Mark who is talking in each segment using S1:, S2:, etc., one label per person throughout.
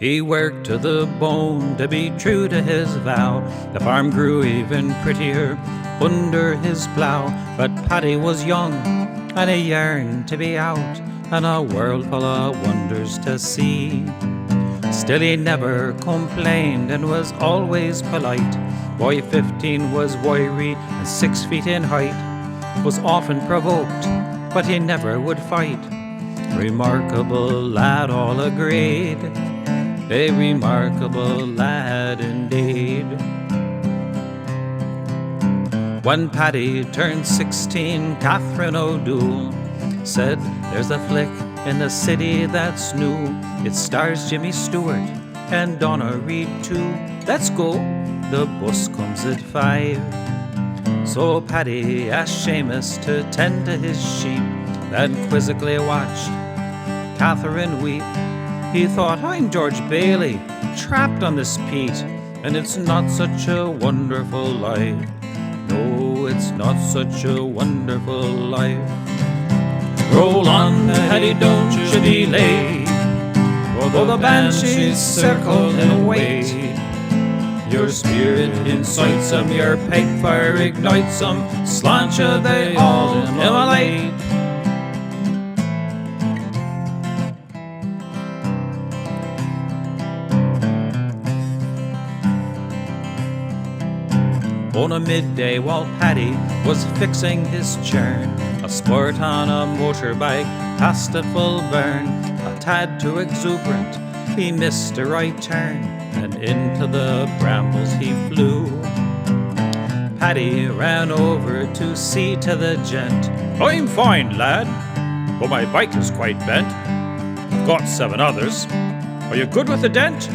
S1: He worked to the bone to be true to his vow. The farm grew even prettier under his plough. But Paddy was young and he yearned to be out and a world full of wonders to see. Still he never complained and was always polite. Boy 15 was wiry and 6 feet in height, was often provoked, but he never would fight. Remarkable lad, all agreed, a remarkable lad indeed. When Paddy turned 16, Catherine O'Doul said, "There's a flick in the city that's new. It stars Jimmy Stewart and Donna Reed too. Let's go, the bus comes at 5. So Paddy asked Seamus to tend to his sheep, then quizzically watched Catherine weep. He thought, I'm George Bailey, trapped on this peat, and it's not such a wonderful life. No, it's not such a wonderful life. Roll on, Paddy, don't you be late, although the banshees circle and wait. Your spirit incites them, your Pegfire ignites them, sláinte they all immolate. On a midday while Paddy was fixing his churn, a sport on a motorbike passed at full burn. A tad too exuberant, he missed a right turn, and into the brambles he flew. Paddy ran over to see to the gent. I'm fine, lad, but my bike is quite bent. I've got 7 others. Are you good with the dent?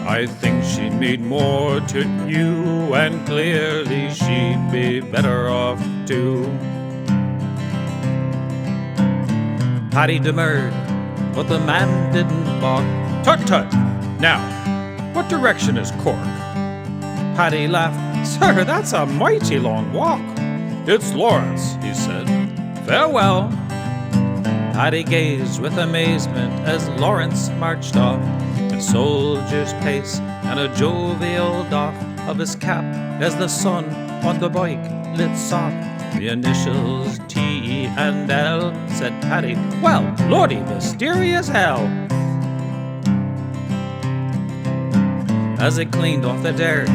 S1: I think she'd mean more to you, and clearly she'd be better off too. Paddy demurred, but the man didn't balk. Tut tut! Now, what direction is Cork? Paddy laughed. Sir, that's a mighty long walk. It's Lawrence, he said. Farewell. Paddy gazed with amazement as Lawrence marched off, a soldier's pace and a jovial doff of his cap as the sun on the bike lit soft. The initials T and L, said Paddy. Well, lordy, mysterious hell. As it cleaned off the dirt,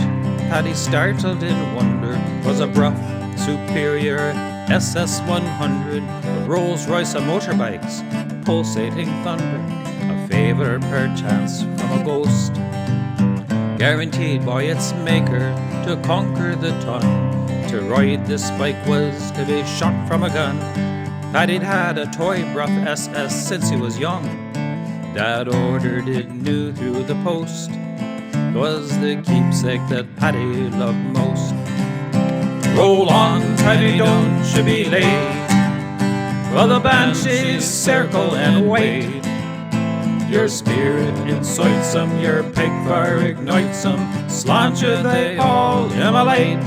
S1: Paddy startled in wonder. Was a Bruff Superior SS100, a Rolls-Royce of motorbikes, pulsating thunder, a favour perchance from a ghost, guaranteed by its maker to conquer the ton. To ride this bike was to be shot from a gun. Paddy'd had a toy Bruff SS since he was young. Dad ordered it new through the post. 'Twas the keepsake that Paddy loved most. Roll on, Paddy, don't you be late, while the banshees circle and wait. Your spirit incites them, your Pegfire ignites them, sláinte they all immolate.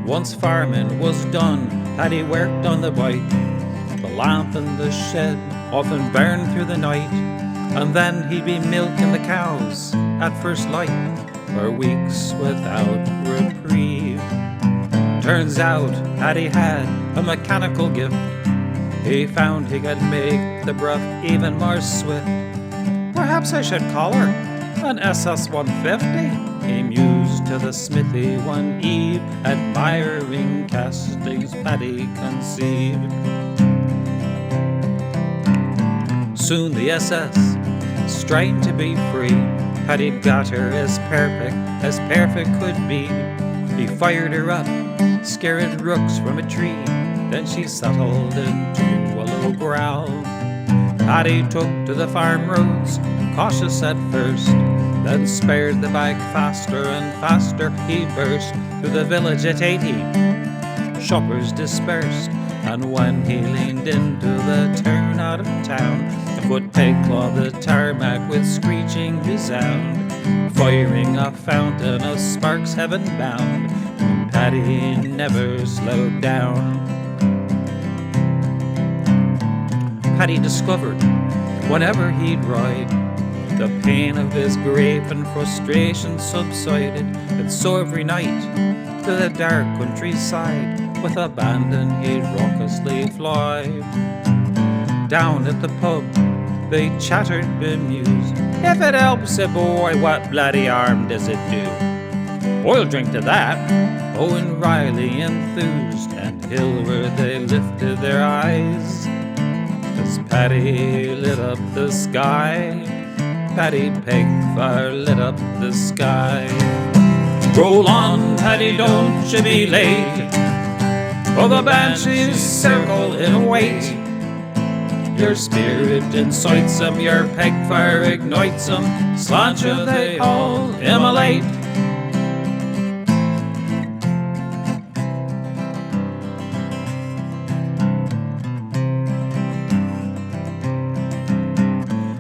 S1: Once farming was done, Paddy worked on the bike. The lamp in the shed often burned through the night, and then he'd be milking the cows at first light for weeks without reprieve. Turns out Paddy had a mechanical gift. He found he could make the Bruff even more swift. Perhaps I should call her an SS150, he mused to the smithy one eve, admiring castings Paddy conceived. Soon the SS strained to be free. Paddy got her as perfect could be. He fired her up, scared rooks from a tree. Then she settled into a low growl. Paddy took to the farm roads, cautious at first, then spared the bike faster and faster. He burst through the village at 80. Shoppers dispersed, and when he leaned into the turn out of town, a foot peg clawed the tarmac with screeching resound, firing a fountain of sparks heaven bound. Paddy never slowed down. Paddy discovered, whenever he'd ride, the pain of his grief and frustration subsided, and so every night to the dark countryside with abandon he'd raucously fly. Down at the pub they chattered bemused, "If it helps a boy, what bloody harm does it do?" "I'll drink to that," Owen Riley enthused, and Hilwer they lifted their eyes as Paddy lit up the sky. Paddy Pegfire lit up the sky. "Roll on, Paddy, don't you be late, for the banshees circle in wait. Your spirit incites them, your Pegfire ignites them, slancha they all immolate."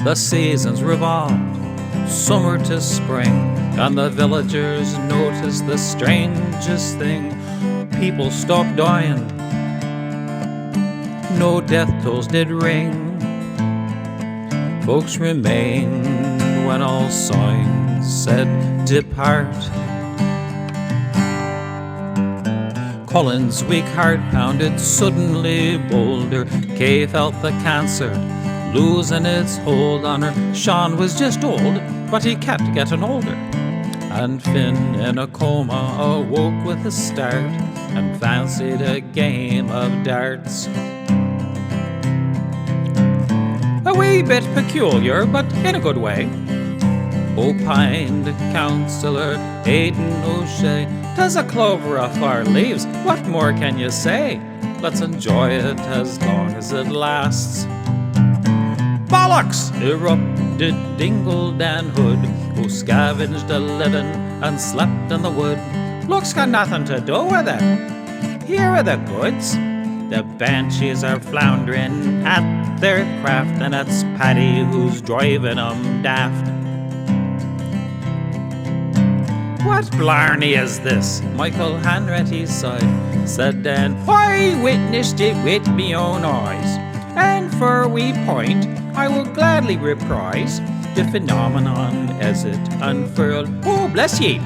S1: The seasons revolved, summer to spring, and the villagers noticed the strangest thing. People stopped dying, no death tolls did ring. Folks remained when all signs said depart. Colin's weak heart pounded suddenly bolder. Kay felt the cancer losing its hold on her. Sean was just old, but he kept getting older. And Finn in a coma awoke with a start and fancied a game of darts. A wee bit peculiar, but in a good way, opined Councillor Aidan O'Shea. "'Tis a clover off our leaves, what more can you say? Let's enjoy it as long as it lasts." "Bollocks!" erupted Dingle Dan Hood, who scavenged a living and slept in the wood. "Looks got nothing to do with it. Here are the goods. The banshees are floundering at their craft, and it's Paddy who's driving 'em daft." "What blarney is this?" Michael Hanratty sighed. Said Dan, "I witnessed it with me own eyes, and for a wee point I will gladly reprise the phenomenon as it unfurled." "Oh, bless ye!"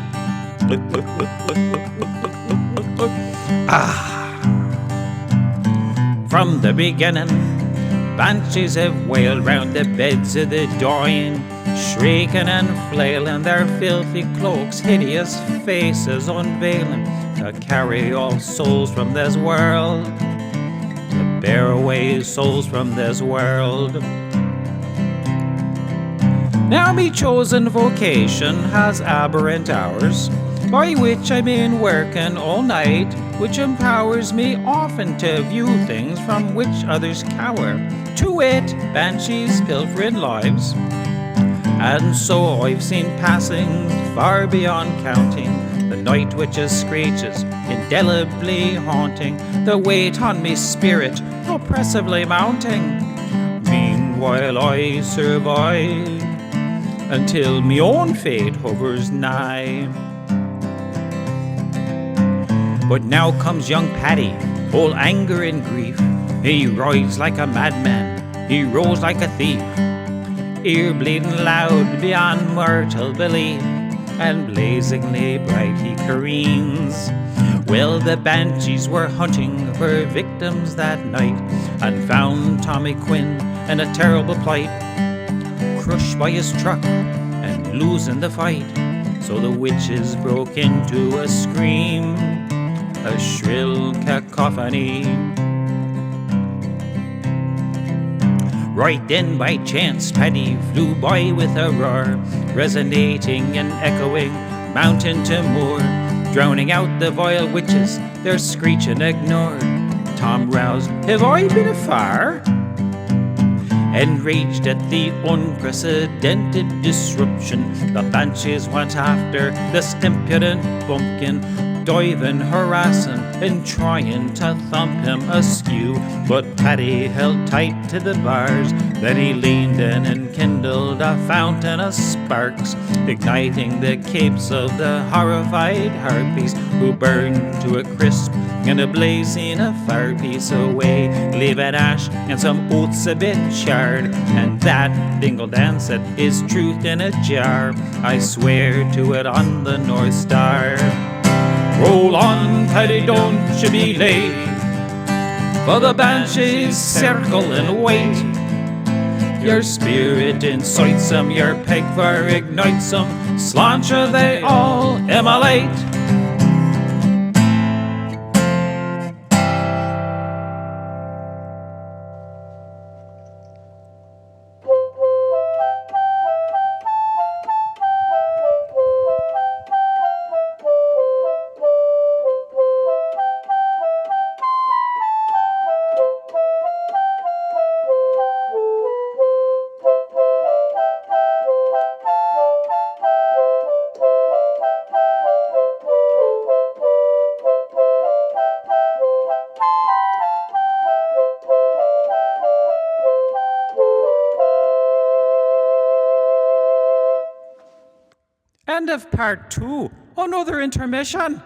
S1: From the beginning, banshees have wailed round the beds of the dying, shrieking and flailing, their filthy cloaks, hideous faces unveiling, to carry all souls from this world, to bear away souls from this world. Now me chosen vocation has aberrant hours, by which I mean working all night, which empowers me often to view things from which others cower, to wit, banshees pilfering lives. And so I've seen passing far beyond counting the night witch's screeches, indelibly haunting, the weight on me spirit oppressively mounting. Meanwhile I survive until me own fate hovers nigh. But now comes young Paddy, all anger and grief. He rides like a madman, he rolls like a thief, ear bleeding loud beyond mortal belief, and blazingly bright he careens. Well, the banshees were hunting for victims that night, and found Tommy Quinn in a terrible plight, crushed by his truck and losing the fight. So the witches broke into a scream, a shrill cacophony. Right then, by chance, Paddy flew by with a roar, resonating and echoing mountain to moor, drowning out the vile witches, their screeching ignored. Tom roused, "Have I been afar?" Enraged at the unprecedented disruption, the banshees went after this impudent bumpkin, diving, harassing, and trying to thump him askew. But Paddy held tight to the bars, Then he leaned in and kindled a fountain of sparks, igniting the capes of the horrified harpies, who burned to a crisp and a blazing a fire piece away, leaving ash and some oats a bit charred. And that, Dingle Dan said, is truth in a jar. I swear to it on the North Star. Roll on, Paddy, don't you be late, for the banshees circle and wait. Your spirit incites them, your Pegfire ignites them, sláinte they all immolate. End of part 2. Another intermission.